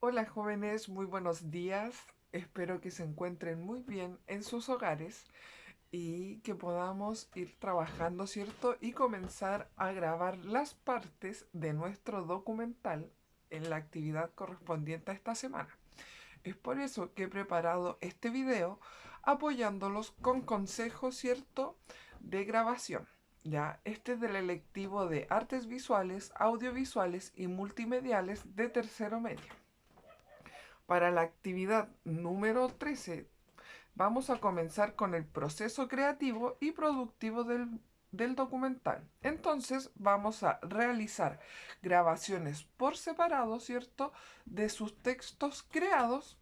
Hola jóvenes, muy buenos días. Espero que se encuentren muy bien en sus hogares y que podamos ir trabajando, ¿cierto? Y comenzar a grabar las partes de nuestro documental en la actividad correspondiente a esta semana. Es por eso que he preparado este video apoyándolos con consejos, ¿cierto? De grabación. Ya, este es del electivo de artes visuales, audiovisuales y multimediales de tercero medio. Para la actividad número 13 vamos a comenzar con el proceso creativo y productivo del documental. Entonces vamos a realizar grabaciones por separado, ¿cierto? De sus textos creados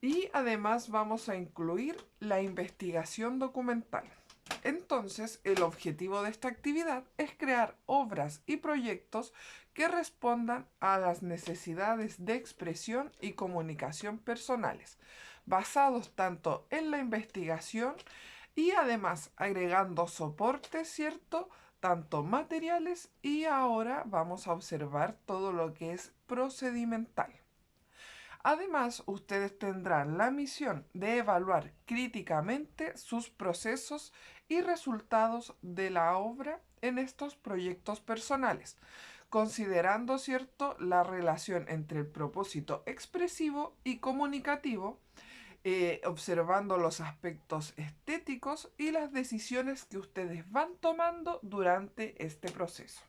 y además vamos a incluir la investigación documental. Entonces, el objetivo de esta actividad es crear obras y proyectos que respondan a las necesidades de expresión y comunicación personales, basados tanto en la investigación y además agregando soportes, ¿cierto? Tanto materiales y ahora vamos a observar todo lo que es procedimental. Además, ustedes tendrán la misión de evaluar críticamente sus procesos y resultados de la obra en estos proyectos personales, considerando, ¿cierto?, la relación entre el propósito expresivo y comunicativo, observando los aspectos estéticos y las decisiones que ustedes van tomando durante este proceso.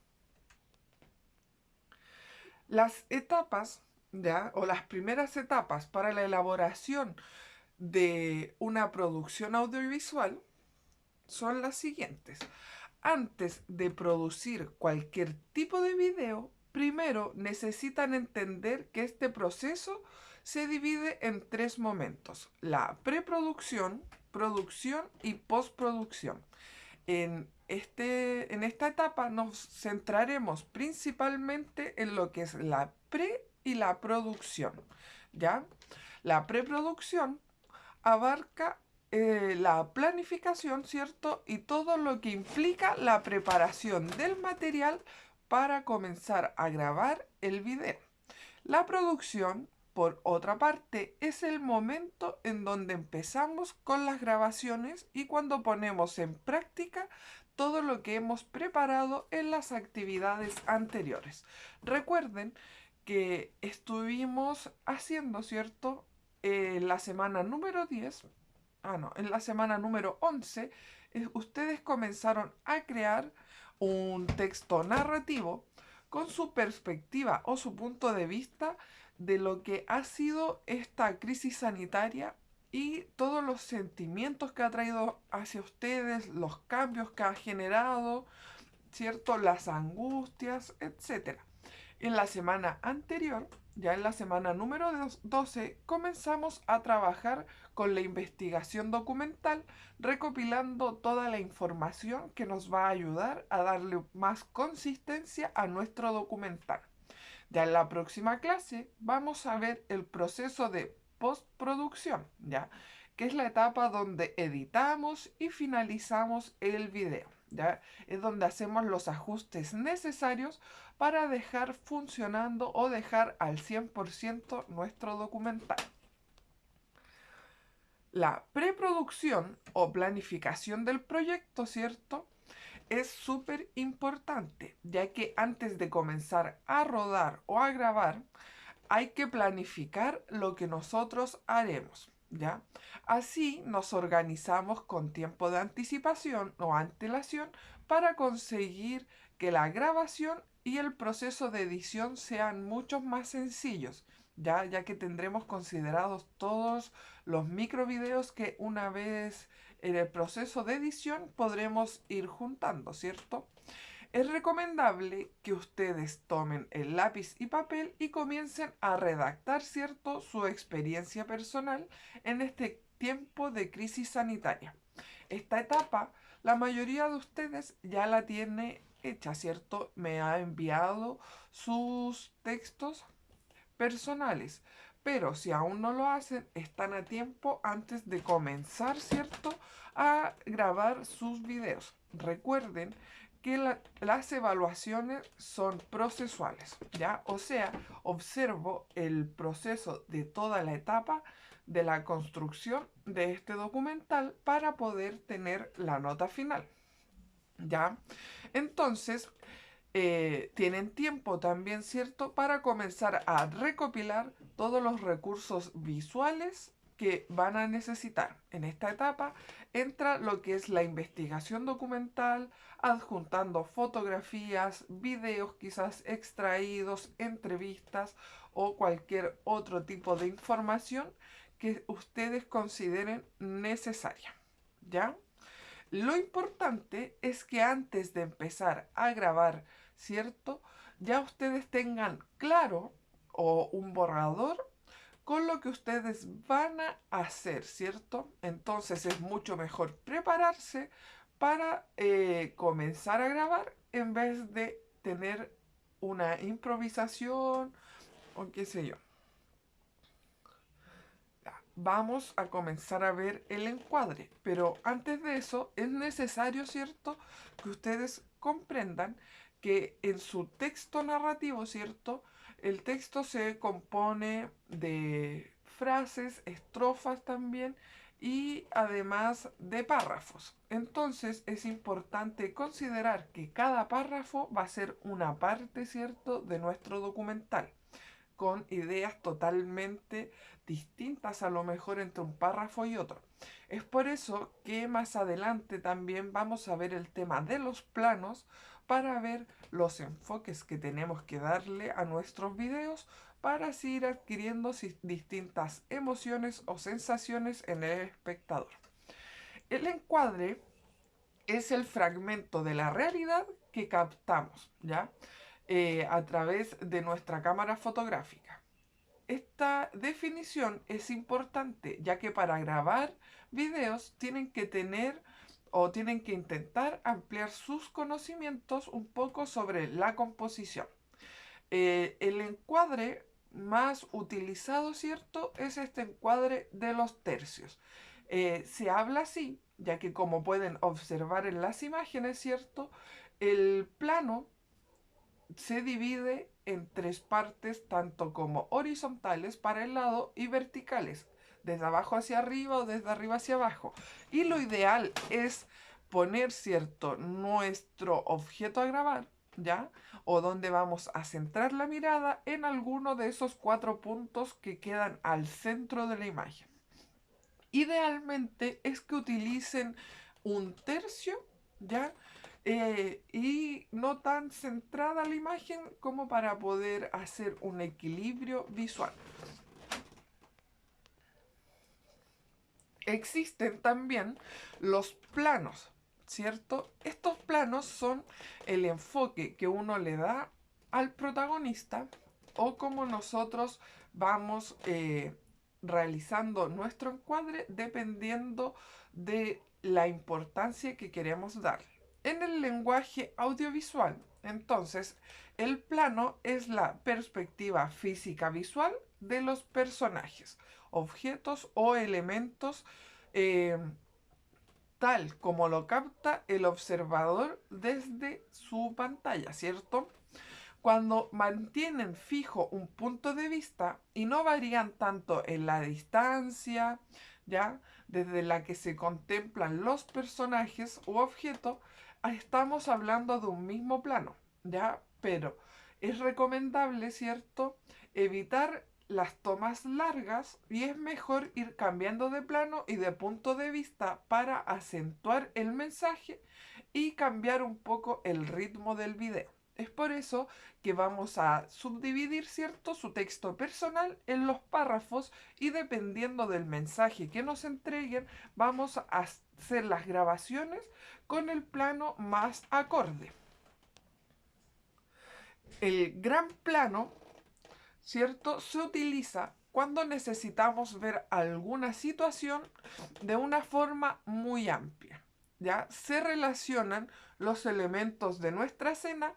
Las etapas, ¿ya? O las primeras etapas para la elaboración de una producción audiovisual son las siguientes. Antes de producir cualquier tipo de video, primero necesitan entender que este proceso se divide en tres momentos: la preproducción, producción y postproducción. En esta etapa nos centraremos principalmente en lo que es la pre y la producción, ¿ya? La preproducción abarca la planificación, ¿cierto? Y todo lo que implica la preparación del material para comenzar a grabar el video. La producción, por otra parte, es el momento en donde empezamos con las grabaciones y cuando ponemos en práctica todo lo que hemos preparado en las actividades anteriores. Recuerden que estuvimos haciendo, ¿cierto? En la semana número 10, no, en la semana número 11, ustedes comenzaron a crear un texto narrativo con su perspectiva o su punto de vista de lo que ha sido esta crisis sanitaria y todos los sentimientos que ha traído hacia ustedes, los cambios que ha generado, ¿cierto? Las angustias, etcétera. En la semana anterior, ya en la semana número 12, comenzamos a trabajar con la investigación documental, recopilando toda la información que nos va a ayudar a darle más consistencia a nuestro documental. Ya en la próxima clase vamos a ver el proceso de postproducción, ¿ya? Que es la etapa donde editamos y finalizamos el video, ¿ya? Es donde hacemos los ajustes necesarios para dejar funcionando o dejar al 100% nuestro documental. La preproducción o planificación del proyecto, ¿cierto? Es súper importante, ya que antes de comenzar a rodar o a grabar, hay que planificar lo que nosotros haremos, ¿ya? Así nos organizamos con tiempo de anticipación o antelación para conseguir que la grabación y el proceso de edición sean mucho más sencillos, ya que tendremos considerados todos los microvideos que una vez en el proceso de edición podremos ir juntando, ¿cierto? Es recomendable que ustedes tomen el lápiz y papel y comiencen a redactar, ¿cierto?, su experiencia personal en este tiempo de crisis sanitaria. Esta etapa, la mayoría de ustedes ya la tiene hecha, ¿cierto? Me ha enviado sus textos personales. Pero si aún no lo hacen, están a tiempo antes de comenzar, ¿cierto?, a grabar sus videos. Recuerden que las evaluaciones son procesuales, ¿ya? O sea, observo el proceso de toda la etapa de la construcción de este documental para poder tener la nota final, ¿ya? Entonces, tienen tiempo también, ¿cierto?, para comenzar a recopilar todos los recursos visuales que van a necesitar. En esta etapa entra lo que es la investigación documental, adjuntando fotografías, videos quizás extraídos, entrevistas o cualquier otro tipo de información que ustedes consideren necesaria. ¿Ya? Lo importante es que antes de empezar a grabar, ¿cierto? Ya ustedes tengan claro o un borrador con lo que ustedes van a hacer, ¿cierto? Entonces es mucho mejor prepararse para comenzar a grabar en vez de tener una improvisación o qué sé yo. Vamos a comenzar a ver el encuadre, pero antes de eso es necesario, ¿cierto?, que ustedes comprendan que en su texto narrativo, ¿cierto?, el texto se compone de frases, estrofas también y además de párrafos. Entonces es importante considerar que cada párrafo va a ser una parte, ¿cierto?, de nuestro documental, con ideas totalmente distintas a lo mejor entre un párrafo y otro. Es por eso que más adelante también vamos a ver el tema de los planos para ver los enfoques que tenemos que darle a nuestros videos para así ir adquiriendo distintas emociones o sensaciones en el espectador. El encuadre es el fragmento de la realidad que captamos, ¿ya? A través de nuestra cámara fotográfica. Esta definición es importante, ya que para grabar videos tienen que tener o tienen que intentar ampliar sus conocimientos un poco sobre la composición. El encuadre más utilizado, ¿cierto?, es este encuadre de los tercios. Se habla así, ya que como pueden observar en las imágenes, ¿cierto?, el plano se divide en tres partes, tanto como horizontales para el lado y verticales, desde abajo hacia arriba o desde arriba hacia abajo. Y lo ideal es poner, ¿cierto?, nuestro objeto a grabar, ¿ya? O donde vamos a centrar la mirada en alguno de esos 4 puntos que quedan al centro de la imagen. Idealmente es que utilicen un tercio, ¿ya? Y no tan centrada la imagen como para poder hacer un equilibrio visual. Existen también los planos, ¿cierto? Estos planos son el enfoque que uno le da al protagonista o como nosotros vamos realizando nuestro encuadre dependiendo de la importancia que queremos darle. En el lenguaje audiovisual, entonces, el plano es la perspectiva física visual de los personajes, objetos o elementos eh, tal como lo capta el observador desde su pantalla, ¿cierto? Cuando mantienen fijo un punto de vista y no varían tanto en la distancia, ¿ya?, desde la que se contemplan los personajes u objetos, estamos hablando de un mismo plano, ¿ya? Pero es recomendable, ¿cierto?, evitar las tomas largas y es mejor ir cambiando de plano y de punto de vista para acentuar el mensaje y cambiar un poco el ritmo del video. Es por eso que vamos a subdividir, ¿cierto?, su texto personal en los párrafos y dependiendo del mensaje que nos entreguen, vamos a hacer las grabaciones con el plano más acorde. El gran plano, ¿cierto?, se utiliza cuando necesitamos ver alguna situación de una forma muy amplia. ¿Ya? Se relacionan los elementos de nuestra escena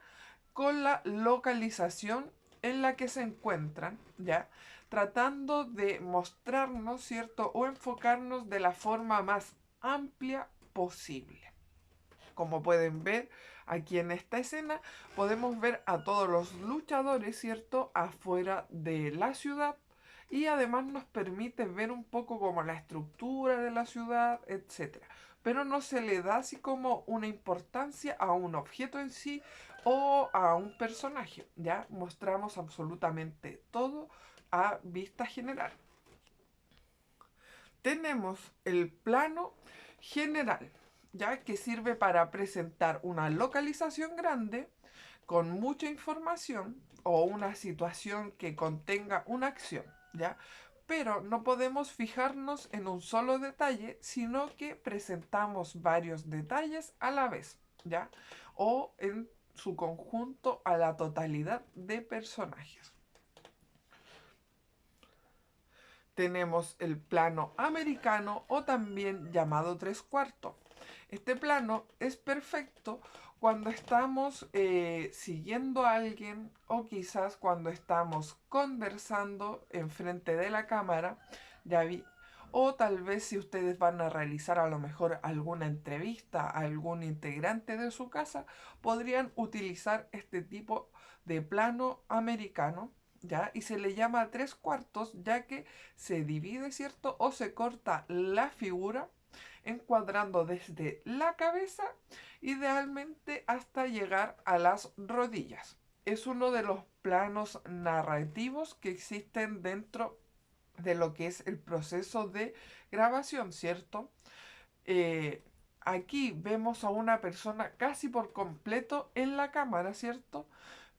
con la localización en la que se encuentran, ¿ya? Tratando de mostrarnos, ¿cierto?, o enfocarnos de la forma más amplia posible. Como pueden ver aquí en esta escena, podemos ver a todos los luchadores, ¿cierto?, afuera de la ciudad. Y además nos permite ver un poco como la estructura de la ciudad, etcétera. Pero no se le da así como una importancia a un objeto en sí o a un personaje. Ya mostramos absolutamente todo a vista general. Tenemos el plano general, ya que sirve para presentar una localización grande con mucha información o una situación que contenga una acción, ¿ya? Pero no podemos fijarnos en un solo detalle, sino que presentamos varios detalles a la vez, ¿ya? O en su conjunto a la totalidad de personajes. Tenemos el plano americano o también llamado tres cuartos. Este plano es perfecto cuando estamos siguiendo a alguien o quizás cuando estamos conversando enfrente de la cámara, ya vi, o tal vez si ustedes van a realizar a lo mejor alguna entrevista a algún integrante de su casa, podrían utilizar este tipo de plano americano, ¿ya? Y se le llama tres cuartos ya que se divide, ¿cierto? O se corta la figura encuadrando desde la cabeza, idealmente hasta llegar a las rodillas. Es uno de los planos narrativos que existen dentro de lo que es el proceso de grabación, ¿cierto? Aquí vemos a una persona casi por completo en la cámara, ¿cierto?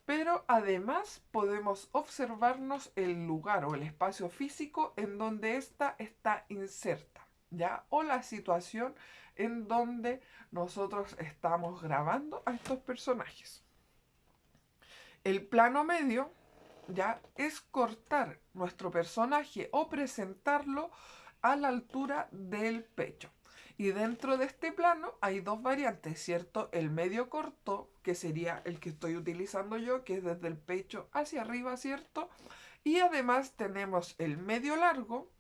Pero además podemos observarnos el lugar o el espacio físico en donde ésta está inserta, ¿ya? O la situación en donde nosotros estamos grabando a estos personajes. El plano medio, ¿ya? Es cortar nuestro personaje o presentarlo a la altura del pecho. Y dentro de este plano hay dos variantes, ¿cierto? El medio corto, que sería el que estoy utilizando yo, que es desde el pecho hacia arriba, ¿cierto? Y además tenemos el medio largo,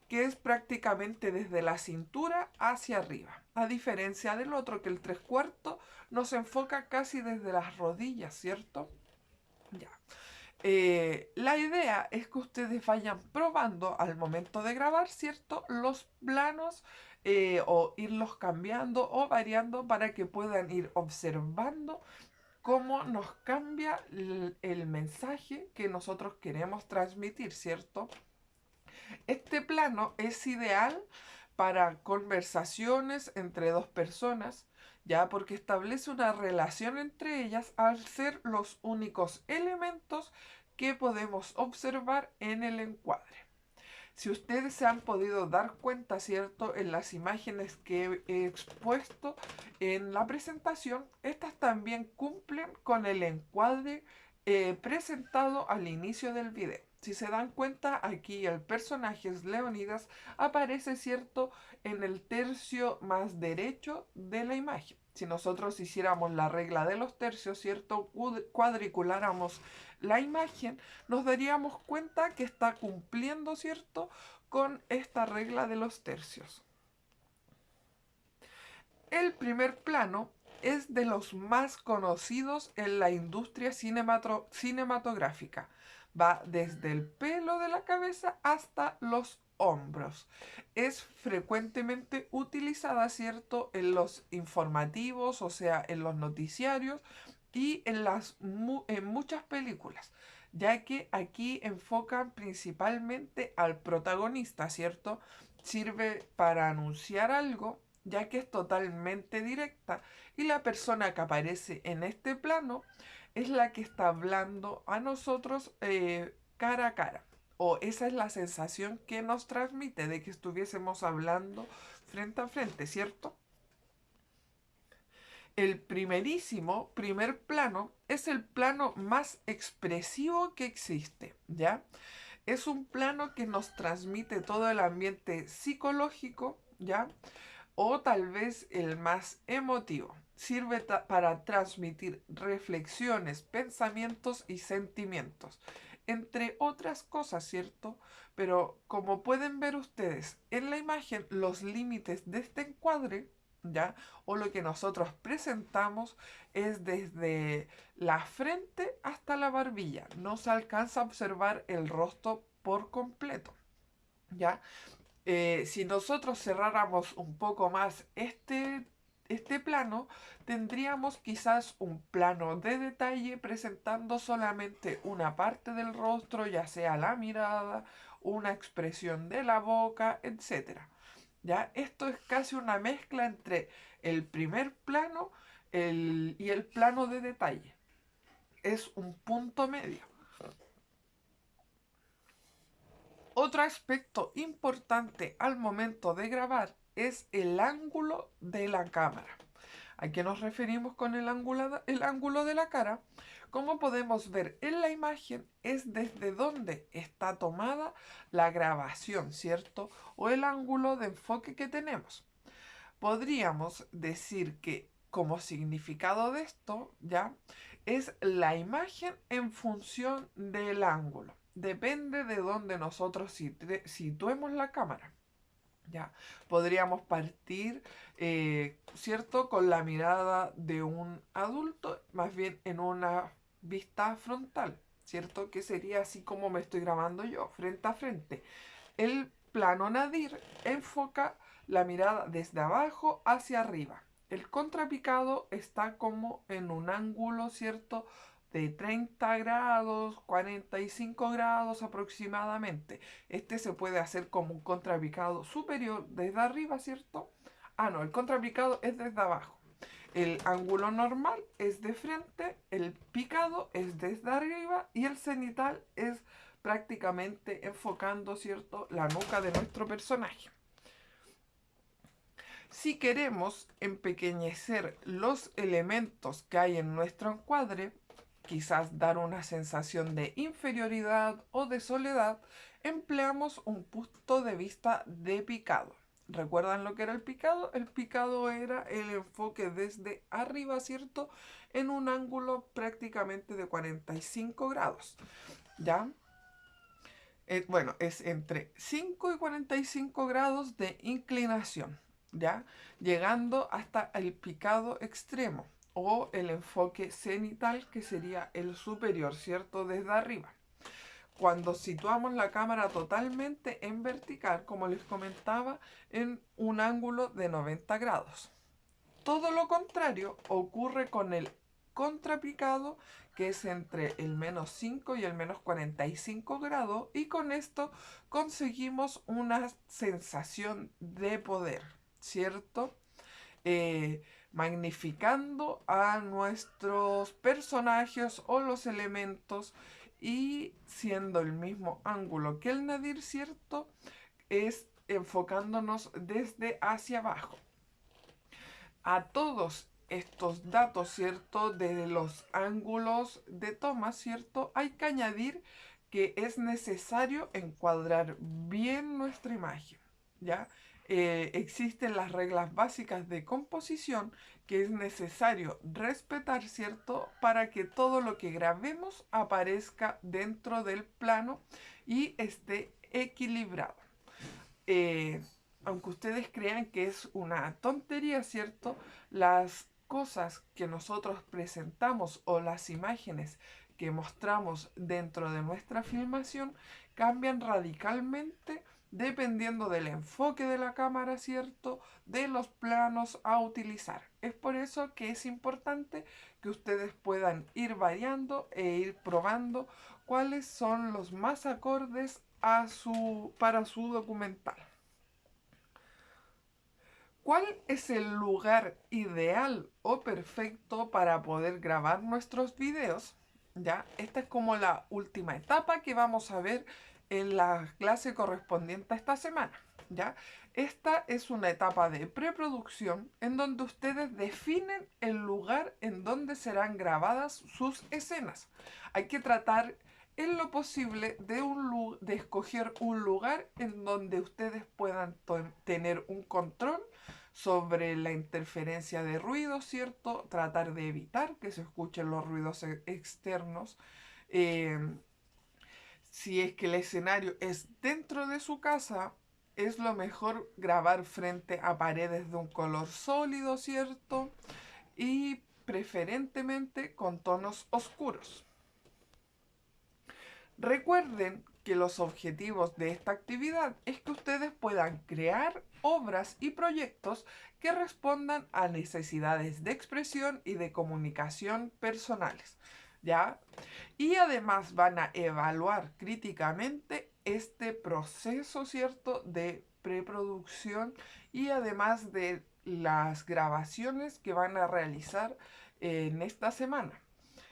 que es prácticamente desde la cintura hacia arriba. A diferencia del otro, que el tres cuartos nos enfoca casi desde las rodillas, ¿cierto? Ya. La idea es que ustedes vayan probando al momento de grabar, ¿cierto? Los planos o irlos cambiando o variando para que puedan ir observando cómo nos cambia el mensaje que nosotros queremos transmitir, ¿cierto? Este plano es ideal para conversaciones entre dos personas, ya porque establece una relación entre ellas al ser los únicos elementos que podemos observar en el encuadre. Si ustedes se han podido dar cuenta, ¿cierto? En las imágenes que he expuesto en la presentación, estas también cumplen con el encuadre presentado al inicio del video. Si se dan cuenta, aquí el personaje es Leonidas, aparece, ¿cierto?, en el tercio más derecho de la imagen. Si nosotros hiciéramos la regla de los tercios, ¿cierto?, cuadriculáramos la imagen, nos daríamos cuenta que está cumpliendo, ¿cierto?, con esta regla de los tercios. El primer plano es de los más conocidos en la industria cinematográfica. Va desde el pelo de la cabeza hasta los hombros. Es frecuentemente utilizada, ¿cierto?, en los informativos, o sea, en los noticiarios y en muchas películas, ya que aquí enfocan principalmente al protagonista, ¿cierto? Sirve para anunciar algo, ya que es totalmente directa y la persona que aparece en este plano es la que está hablando a nosotros cara a cara. O esa es la sensación que nos transmite de que estuviésemos hablando frente a frente, ¿cierto? El primer plano es el plano más expresivo que existe, ¿ya? Es un plano que nos transmite todo el ambiente psicológico, ¿ya? O tal vez el más emotivo. Sirve para transmitir reflexiones, pensamientos y sentimientos, entre otras cosas, ¿cierto? Pero como pueden ver ustedes en la imagen, los límites de este encuadre ¿ya? O lo que nosotros presentamos es desde la frente hasta la barbilla. No se alcanza a observar el rostro por completo, ¿ya? Si nosotros cerráramos un poco más este plano, tendríamos quizás un plano de detalle presentando solamente una parte del rostro, ya sea la mirada, una expresión de la boca, etcétera. ¿Ya? Esto es casi una mezcla entre el primer plano y el plano de detalle. Es un punto medio. Otro aspecto importante al momento de grabar es el ángulo de la cámara. ¿A qué nos referimos con el ángulo de la cara? Como podemos ver en la imagen, es desde donde está tomada la grabación, ¿cierto? O el ángulo de enfoque que tenemos. Podríamos decir que como significado de esto, ¿ya? Es la imagen en función del ángulo. Depende de dónde nosotros situemos la cámara. ¿Ya? Podríamos partir, ¿cierto? Con la mirada de un adulto, más bien en una vista frontal, ¿cierto? Que sería así como me estoy grabando yo, frente a frente. El plano nadir enfoca la mirada desde abajo hacia arriba. El contrapicado está como en un ángulo, ¿cierto? De 30 grados, 45 grados aproximadamente. Este se puede hacer como un contrapicado superior desde arriba, ¿cierto? Ah, no, el contrapicado es desde abajo. El ángulo normal es de frente, el picado es desde arriba y el cenital es prácticamente enfocando, ¿cierto?, la nuca de nuestro personaje. Si queremos empequeñecer los elementos que hay en nuestro encuadre, quizás dar una sensación de inferioridad o de soledad, empleamos un punto de vista de picado. ¿Recuerdan lo que era el picado? El picado era el enfoque desde arriba, ¿cierto? En un ángulo prácticamente de 45 grados. ¿Ya? Bueno, es entre 5 y 45 grados de inclinación, ¿ya? Llegando hasta el picado extremo o el enfoque cenital, que sería el superior, ¿cierto? Desde arriba. Cuando situamos la cámara totalmente en vertical, como les comentaba, en un ángulo de 90 grados. Todo lo contrario ocurre con el contrapicado, que es entre el menos 5 y el menos 45 grados, y con esto conseguimos una sensación de poder, ¿cierto? Magnificando a nuestros personajes o los elementos y siendo el mismo ángulo que el nadir, ¿cierto? Es enfocándonos desde hacia abajo. A todos estos datos, ¿cierto? De los ángulos de toma, ¿cierto? Hay que añadir que es necesario encuadrar bien nuestra imagen, ¿ya? Existen las reglas básicas de composición que es necesario respetar, ¿cierto? Para que todo lo que grabemos aparezca dentro del plano y esté equilibrado. eh, Aunque ustedes crean que es una tontería, ¿cierto? Las cosas que nosotros presentamos o las imágenes que mostramos dentro de nuestra filmación cambian radicalmente dependiendo del enfoque de la cámara, ¿cierto? De los planos a utilizar. Es por eso que es importante que ustedes puedan ir variando e ir probando cuáles son los más acordes para su documental. ¿Cuál es el lugar ideal o perfecto para poder grabar nuestros videos? ¿Ya? Esta es como la última etapa que vamos a ver en la clase correspondiente a esta semana. ¿Ya? Esta es una etapa de preproducción en donde ustedes definen el lugar en donde serán grabadas sus escenas. Hay que tratar en lo posible de escoger un lugar en donde ustedes puedan tener un control sobre la interferencia de ruido, ¿cierto? Tratar de evitar que se escuchen los ruidos externos. Eh, si es que el escenario es dentro de su casa, es lo mejor grabar frente a paredes de un color sólido, ¿cierto? Y preferentemente con tonos oscuros. Recuerden que los objetivos de esta actividad es que ustedes puedan crear obras y proyectos que respondan a necesidades de expresión y de comunicación personales, ¿ya? Y además van a evaluar críticamente este proceso, ¿cierto?, de preproducción y además de las grabaciones que van a realizar en esta semana.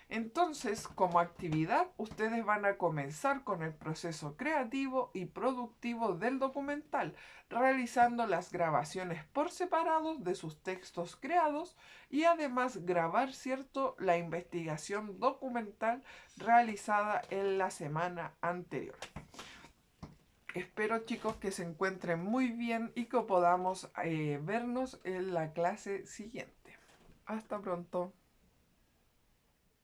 Entonces, como actividad, ustedes van a comenzar con el proceso creativo y productivo del documental, realizando las grabaciones por separado de sus textos creados y además grabar, ¿cierto?, la investigación documental realizada en la semana anterior. Espero, chicos, que se encuentren muy bien y que podamos vernos en la clase siguiente. Hasta pronto.